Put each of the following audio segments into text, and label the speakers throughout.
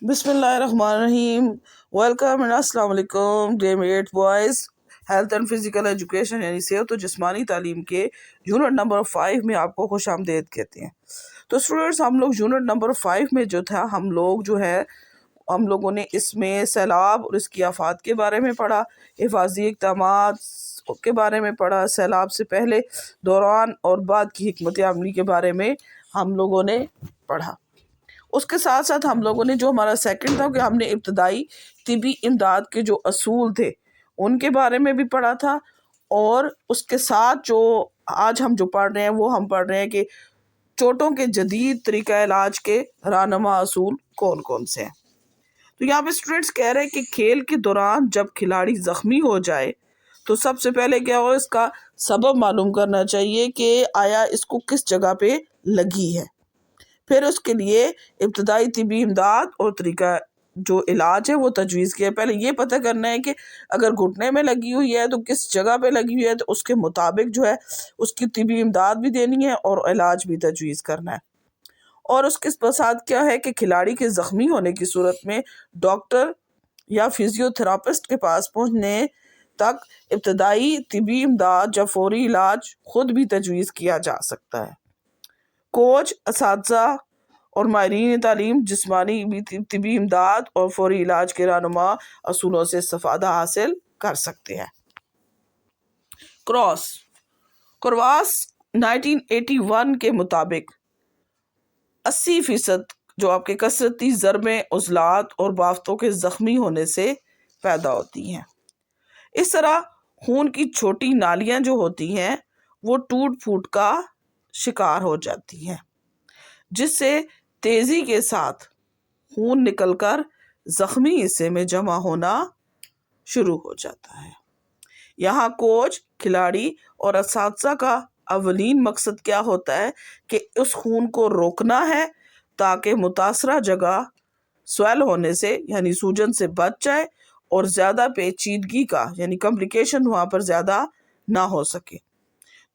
Speaker 1: بسم اللہ الرحمن الرحیم. ویلکم اینڈ السلام علیکم day 8 boys. Health and physical education یعنی صحت و جسمانی تعلیم کے یونٹ نمبر 5 میں آپ کو خوش آمدید کہتے ہیں. تو اسٹوڈنٹس ہم لوگ یونٹ نمبر 5 میں جو تھا ہم لوگوں نے اس میں سیلاب اور اس کی آفات کے بارے میں پڑھا، حفاظتی اقدامات کے بارے میں پڑھا، سیلاب سے پہلے، دوران اور بعد کی حکمت عملی کے بارے میں ہم لوگوں نے پڑھا. اس کے ساتھ ساتھ ہم لوگوں نے جو ہمارا سیکنڈ تھا کہ ہم نے ابتدائی طبی امداد کے جو اصول تھے ان کے بارے میں بھی پڑھا تھا، اور اس کے ساتھ جو آج ہم جو پڑھ رہے ہیں وہ ہم پڑھ رہے ہیں کہ چوٹوں کے جدید طریقہ علاج کے رہنما اصول کون کون سے ہیں. تو یہاں پہ اسٹوڈنٹس کہہ رہے ہیں کہ کھیل کے دوران جب کھلاڑی زخمی ہو جائے تو سب سے پہلے کیا ہو، اس کا سبب معلوم کرنا چاہیے کہ آیا اس کو کس جگہ پہ لگی ہے. پھر اس کے لیے ابتدائی طبی امداد اور طریقہ جو علاج ہے وہ تجویز کیا. پہلے یہ پتہ کرنا ہے کہ اگر گھٹنے میں لگی ہوئی ہے تو کس جگہ پہ لگی ہوئی ہے، تو اس کے مطابق جو ہے اس کی طبی امداد بھی دینی ہے اور علاج بھی تجویز کرنا ہے. اور اس کے ساتھ کیا ہے کہ کھلاڑی کے زخمی ہونے کی صورت میں ڈاکٹر یا فزیو تھراپسٹ کے پاس پہنچنے تک ابتدائی طبی امداد یا فوری علاج خود بھی تجویز کیا جا سکتا ہے. کوچ، اساتذہ اور ماہرین تعلیم جسمانی طبی امداد اور فوری علاج کے رہنما اصولوں سے استفادہ حاصل کر سکتے ہیں. کرواس 1981 کے مطابق 80% جو آپ کے کثرتی ضربیں عضلات اور بافتوں کے زخمی ہونے سے پیدا ہوتی ہیں. اس طرح خون کی چھوٹی نالیاں جو ہوتی ہیں وہ ٹوٹ پھوٹ کا شکار ہو جاتی ہیں، جس سے تیزی کے ساتھ خون نکل کر زخمی حصے میں جمع ہونا شروع ہو جاتا ہے. یہاں کوچ، کھلاڑی اور اساتذہ کا اولین مقصد کیا ہوتا ہے کہ اس خون کو روکنا ہے تاکہ متاثرہ جگہ سویل ہونے سے یعنی سوجن سے بچ جائے اور زیادہ پیچیدگی کا یعنی کمپلیکیشن وہاں پر زیادہ نہ ہو سکے.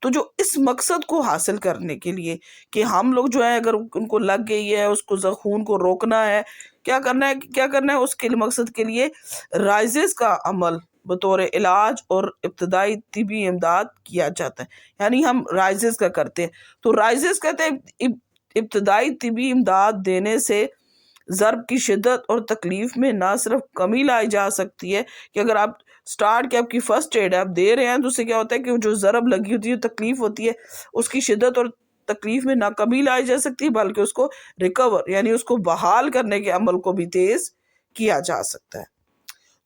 Speaker 1: تو جو اس مقصد کو حاصل کرنے کے لیے کہ ہم لوگ جو ہے اگر ان کو لگ گئی ہے اس کو خون کو روکنا ہے، کیا کرنا ہے اس کے مقصد کے لیے رائزز کا عمل بطور علاج اور ابتدائی طبی امداد کیا جاتا ہے. یعنی ہم رائزز کا کرتے ہیں. تو رائزز کہتے ہیں ابتدائی طبی امداد دینے سے ضرب کی شدت اور تکلیف میں نہ صرف کمی لائی جا سکتی ہے کہ اگر آپ سٹارٹ کے آپ کی فرسٹ ایڈ آپ دے رہے ہیں تو اس سے کیا ہوتا ہے کہ جو ضرب لگی ہوتی ہے، تکلیف ہوتی ہے، اس کی شدت اور تکلیف میں نہ کمی لائی جا سکتی بلکہ اس کو ریکور یعنی اس کو بحال کرنے کے عمل کو بھی تیز کیا جا سکتا ہے.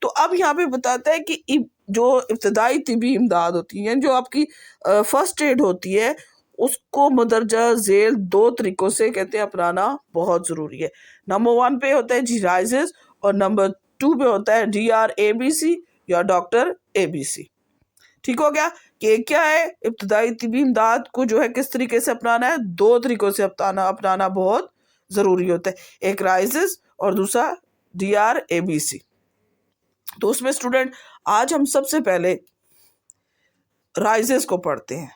Speaker 1: تو اب یہاں پہ بتاتا ہے کہ جو ابتدائی طبی امداد ہوتی ہے، جو آپ کی فرسٹ ایڈ ہوتی ہے، اس کو مدرجہ ذیل 2 طریقوں سے کہتے ہیں اپنانا بہت ضروری ہے. نمبر 1 پہ ہوتا ہے جی رائزز، اور نمبر 2 پہ ہوتا ہے DRABC یا ڈاکٹر ABC. ٹھیک ہو گیا کہ کیا ہے ابتدائی طبی امداد کو جو ہے کس طریقے سے اپنانا ہے، 2 طریقوں سے اپنانا بہت ضروری ہوتا ہے، ایک رائزز اور دوسرا DRABC. تو اس میں اسٹوڈنٹ آج ہم سب سے پہلے رائزز کو پڑھتے ہیں.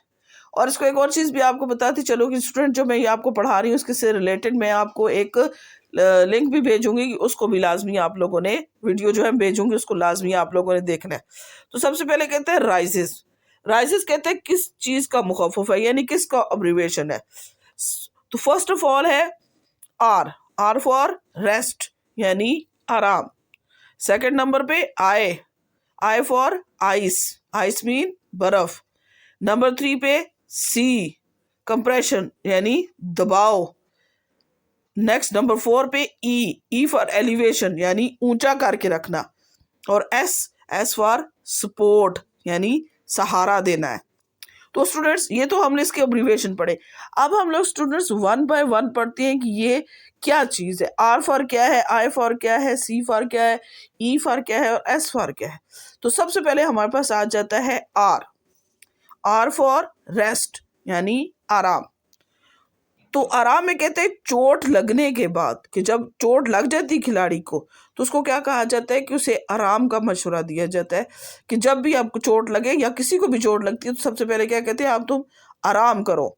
Speaker 1: اور اس کو ایک اور چیز بھی آپ کو بتاتی چلو کہ اسٹوڈنٹ جو میں یہ آپ کو پڑھا رہی ہوں اس کے سے ریلیٹڈ میں آپ کو ایک لنک بھی بھیجوں گی، اس کو بھی لازمی آپ لوگوں نے ویڈیو جو ہے بھیجوں گی، اس کو لازمی آپ لوگوں نے دیکھنا ہے. تو سب سے پہلے کہتے ہیں رائزز کہتے ہیں کس چیز کا مخفف ہے یعنی کس کا ابریویشن ہے. تو فرسٹ آف آل ہے آر فار ریسٹ یعنی آرام. سیکنڈ نمبر پہ آئی فار آئس مین برف. نمبر 3 پہ سی کمپریشن یعنی دباؤ. نیکسٹ نمبر 4 پہ ای فار ایلیویشن یعنی اونچا کر کے رکھنا. اور ایس فار سپورٹ یعنی سہارا دینا ہے. تو اسٹوڈنٹس یہ تو ہم نے اس کے ابریویشن پڑھے. اب ہم لوگ اسٹوڈنٹس 1 بائی 1 پڑھتے ہیں کہ یہ کیا چیز ہے. آر فار کیا ہے، آئی فار کیا ہے، سی فار کیا ہے، ای فار کیا ہے اور ایس فار کیا ہے. تو سب سے پہلے ہمارے پاس آ جاتا ہے آر فار ریسٹ یعنی آرام. تو آرام میں کہتے ہیں چوٹ لگنے کے بعد کہ جب چوٹ لگ جاتی کھلاڑی کو تو اس کو کیا کہا جاتا ہے کہ اسے آرام کا مشورہ دیا جاتا ہے کہ جب بھی آپ کو چوٹ لگے یا کسی کو بھی چوٹ لگتی ہے تو سب سے پہلے کیا کہتے ہیں، آپ تم آرام کرو.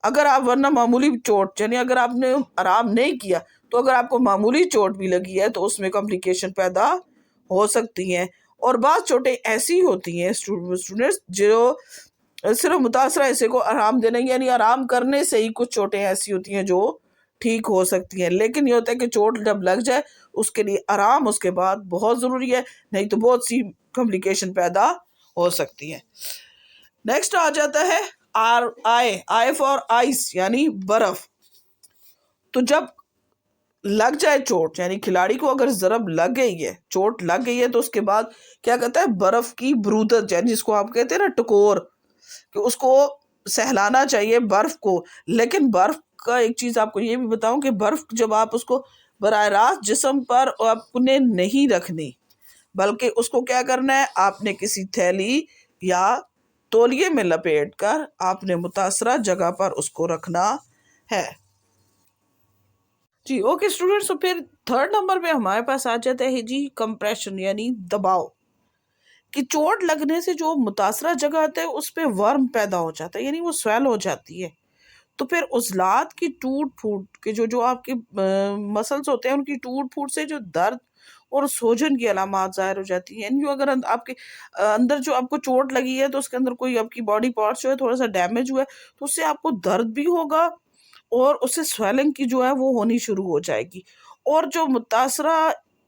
Speaker 1: اگر آپ ورنہ معمولی چوٹ یعنی اگر آپ نے آرام نہیں کیا تو اگر آپ کو معمولی چوٹ بھی لگی ہے تو اس میں کمپلیکیشن پیدا ہو سکتی ہیں. اور بعض چوٹیں ایسی ہوتی ہیں اسٹوڈنٹس جو صرف متاثرہ حصے کو آرام دینے یعنی آرام کرنے سے ہی کچھ چوٹیں ایسی ہوتی ہیں جو ٹھیک ہو سکتی ہیں. لیکن یہ ہوتا ہے کہ چوٹ جب لگ جائے اس کے لیے آرام اس کے بعد بہت ضروری ہے، نہیں تو بہت سی کمپلیکیشن پیدا ہو سکتی ہیں. نیکسٹ آ جاتا ہے آئی فار آئس یعنی برف. تو جب لگ جائے چوٹ، یعنی کھلاڑی کو اگر ضرب لگ گئی ہے، چوٹ لگ گئی ہے، تو اس کے بعد کیا کہتا ہے برف کی برودت، یعنی جس کو آپ کہتے ہیں نا ٹکور، کہ اس کو سہلانا چاہیے برف کو. لیکن برف کا ایک چیز آپ کو یہ بھی بتاؤں کہ برف جب آپ اس کو براہ راست جسم پر آپ نے نہیں رکھنی، بلکہ اس کو کیا کرنا ہے، آپ نے کسی تھیلی یا تولیے میں لپیٹ کر آپ نے متاثرہ جگہ پر اس کو رکھنا ہے. جی اوکے اسٹوڈینٹس، تو پھر تھرڈ نمبر پہ ہمارے پاس آ جاتا ہے جی کمپریشن یعنی دباؤ. کہ چوٹ لگنے سے جو متاثرہ جگہ آتا ہے اس پہ ورم پیدا ہو جاتا ہے، یعنی وہ سویل ہو جاتی ہے. تو پھر عضلات کی ٹوٹ پھوٹ کے جو آپ کے مسلز ہوتے ہیں ان کی ٹوٹ پھوٹ سے جو درد اور سوجن کی علامات ظاہر ہو جاتی ہیں. یعنی جو اگر آپ کے اندر جو آپ کو چوٹ لگی ہے تو اس کے اندر کوئی آپ کی باڈی پارٹس جو ہے تھوڑا سا ڈیمیج ہوا ہے تو اس سے آپ کو درد بھی ہوگا اور اس سے سویلنگ کی جو ہے وہ ہونی شروع ہو جائے گی. اور جو متاثرہ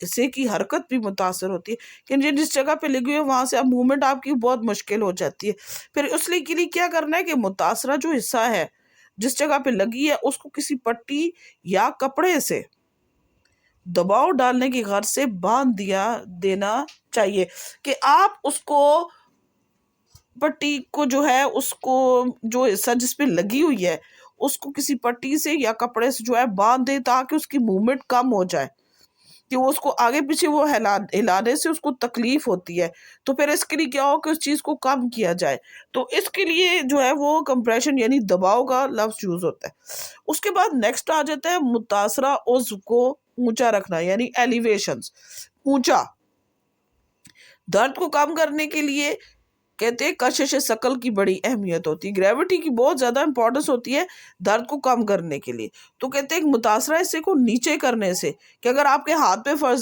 Speaker 1: حصے کی حرکت بھی متاثر ہوتی ہے کہ جس جگہ پہ لگی ہوئی ہے وہاں سے اب موومنٹ آپ کی بہت مشکل ہو جاتی ہے. پھر اس لیے کے لیے کیا کرنا ہے کہ متاثرہ جو حصہ ہے جس جگہ پہ لگی ہے اس کو کسی پٹی یا کپڑے سے دباؤ ڈالنے کی غرض سے باندھ دینا چاہیے. کہ آپ اس کو پٹی کو جو ہے اس کو جو حصہ جس پہ لگی ہوئی ہے اس کو کسی پٹی سے یا کپڑے سے جو ہے باندھ دے تاکہ اس کی موومنٹ کم ہو جائے، کہ وہ اس کو آگے پیچھے وہ ہلانے سے اس کو تکلیف ہوتی ہے. تو پھر اس کے لیے کیا ہو کہ اس چیز کو کم کیا جائے، تو اس کے لیے جو ہے وہ کمپریشن یعنی دباؤ کا لفظ یوز ہوتا ہے. اس کے بعد نیکسٹ آ جاتا ہے متاثرہ عضو کو اونچا رکھنا یعنی ایلیویشنز. اونچا درد کو کم کرنے کے لیے کہتے ہیں کشش ثقل کی بڑی اہمیت ہوتی ہے، گریوٹی کی بہت زیادہ امپورٹنس ہوتی ہے درد کو کم کرنے کے لیے. تو کہتے ہیں متاثرہ حصے کو نیچے کرنے سے، کہ اگر آپ کے ہاتھ پہ فار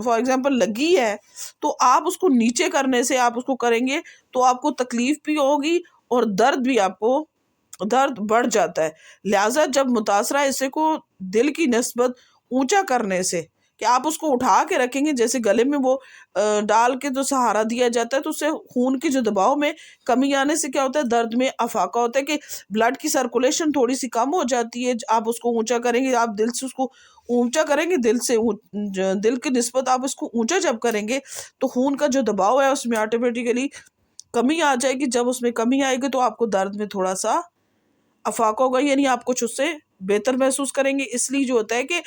Speaker 1: ایگزامپل لگی ہے تو آپ اس کو نیچے کرنے سے آپ اس کو کریں گے تو آپ کو تکلیف بھی ہوگی اور درد بڑھ جاتا ہے. لہٰذا جب متاثرہ حصے کو دل کی نسبت اونچا کرنے سے، کہ آپ اس کو اٹھا کے رکھیں گے جیسے گلے میں وہ ڈال کے جو سہارا دیا جاتا ہے، تو اس سے خون کے جو دباؤ میں کمی آنے سے کیا ہوتا ہے، درد میں افاقہ ہوتا ہے، کہ بلڈ کی سرکولیشن تھوڑی سی کم ہو جاتی ہے. آپ اس کو اونچا کریں گے، آپ دل سے اس کو اونچا کریں گے، دل کی نسبت آپ اس کو اونچا جب کریں گے تو خون کا جو دباؤ ہے اس میں آٹومیٹیکلی کمی آ جائے گی. جب اس میں کمی آئے گی تو آپ کو درد میں تھوڑا سا افاقہ ہوگا، یعنی آپ کچھ اس سے بہتر محسوس کریں گے. اس لیے جو ہوتا ہے کہ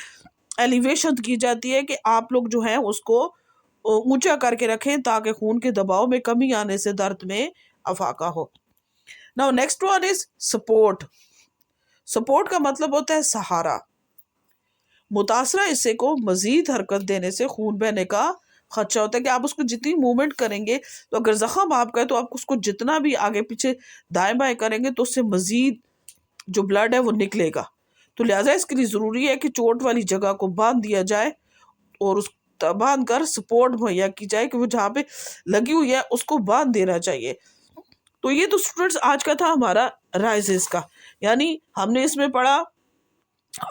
Speaker 1: ایلیویشن کی جاتی ہے کہ آپ لوگ جو ہیں اس کو اونچا کر کے رکھیں تاکہ خون کے دباؤ میں کمی آنے سے درد میں افاقہ ہو. Now next one is support. Support کا مطلب ہوتا ہے سہارا. متاثرہ حصے کو مزید حرکت دینے سے خون بہنے کا خدشہ ہوتا ہے، کہ آپ اس کو جتنی موومنٹ کریں گے تو اگر زخم آپ کا ہے تو آپ اس کو جتنا بھی آگے پیچھے دائیں بائیں کریں گے تو اس سے مزید جو بلڈ ہے وہ نکلے گا. تو لہٰذا اس کے لیے ضروری ہے کہ چوٹ والی جگہ کو باندھ دیا جائے اور اس باندھ کر سپورٹ مہیا کی جائے، کہ وہ جہاں پہ لگی ہوئی ہے اس کو باندھ دینا چاہیے. تو یہ تو اسٹوڈنٹس آج کا تھا ہمارا رائزز کا، یعنی ہم نے اس میں پڑھا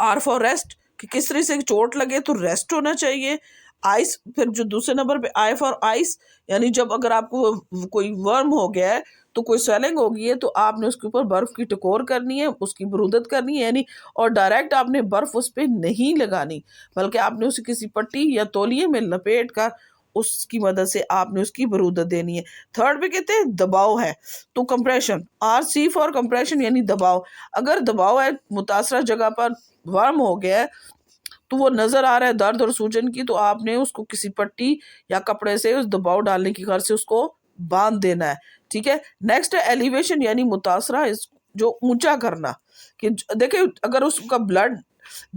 Speaker 1: آر فار ریسٹ، کہ کس طرح سے چوٹ لگے تو ریسٹ ہونا چاہیے. آئس، پھر جو دوسرے نمبر پہ آئی فار آئس، یعنی جب اگر آپ کو کوئی ورم ہو گیا ہے تو کوئی سویلنگ ہو گئی ہے تو آپ نے اس کے اوپر برف کی ٹکور کرنی ہے، اس کی برودت کرنی ہے، یعنی اور ڈائریکٹ آپ نے برف اس پہ نہیں لگانی بلکہ آپ نے اسے کسی پٹی یا تولیے میں لپیٹ کر اس کی مدد سے آپ نے اس کی برودت دینی ہے. تھرڈ پہ کہتے ہیں دباؤ ہے، تو compression, R C for compression یعنی دباؤ. اگر دباؤ ہے متاثرہ جگہ پر ورم ہو گیا ہے تو وہ نظر آ رہا ہے درد اور سوجن کی، تو آپ نے اس کو کسی پٹی یا کپڑے سے اس دباؤ ڈالنے کی غرض سے اس کو باندھ دینا ہے. ٹھیک ہے. نیکسٹ ہے ایلیویشن یعنی متاثرہ جو اونچا کرنا، کہ دیکھیں اگر اس کا بلڈ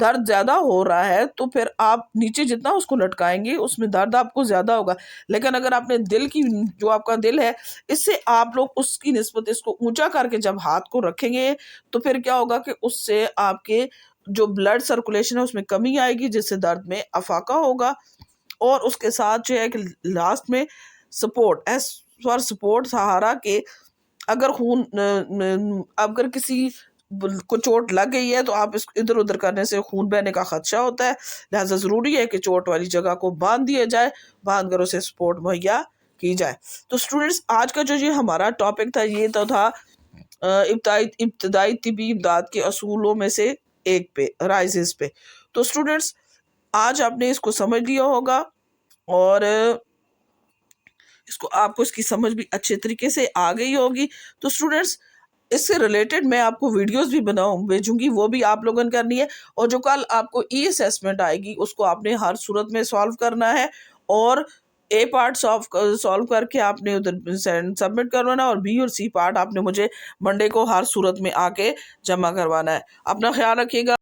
Speaker 1: درد زیادہ ہو رہا ہے تو پھر آپ نیچے جتنا اس کو لٹکائیں گے اس میں درد آپ کو زیادہ ہوگا. لیکن اگر آپ نے دل کی جو آپ کا دل ہے اس سے آپ لوگ اس کی نسبت اس کو اونچا کر کے جب ہاتھ کو رکھیں گے تو پھر کیا ہوگا کہ اس سے آپ کے جو بلڈ سرکولیشن ہے اس میں کمی آئے گی، جس سے درد میں افاقہ ہوگا، اور اس کے ساتھ جو ہے کہ لاسٹ میں سپورٹ، ایز فار سپورٹ سہارا کے اگر خون اگر کسی کو چوٹ لگ گئی ہے تو آپ اس ادھر ادھر کرنے سے خون بہنے کا خدشہ ہوتا ہے، لہٰذا ضروری ہے کہ چوٹ والی جگہ کو باندھ دیا جائے، باندھ کر اسے سپورٹ مہیا کی جائے۔ تو سٹوڈنٹس، آج کا جو یہ ہمارا ٹاپک تھا یہ تو تھا ابتدائی طبی امداد کے اصولوں میں سے ایک پہ، رائزز پہ۔ تو سٹوڈنٹس، آج آپ نے اس کو سمجھ لیا ہوگا، اور آپ کو اس کی سمجھ بھی اچھے طریقے سے آ گئی ہوگی۔ تو سٹوڈنٹس، اس سے ریلیٹڈ میں آپ کو ویڈیوز بھی بھیجوں گی، وہ بھی آپ لوگوں نے کرنی ہے، اور جو کل آپ کو ای اسیسمنٹ آئے گی اس کو آپ نے ہر صورت میں سالو کرنا ہے، اور اے پارٹ سالو کر کے آپ نے ادھر سبمٹ کروانا، اور بی اور سی پارٹ آپ نے مجھے منڈے کو ہر صورت میں آ کے جمع کروانا ہے۔ اپنا خیال رکھیے گا۔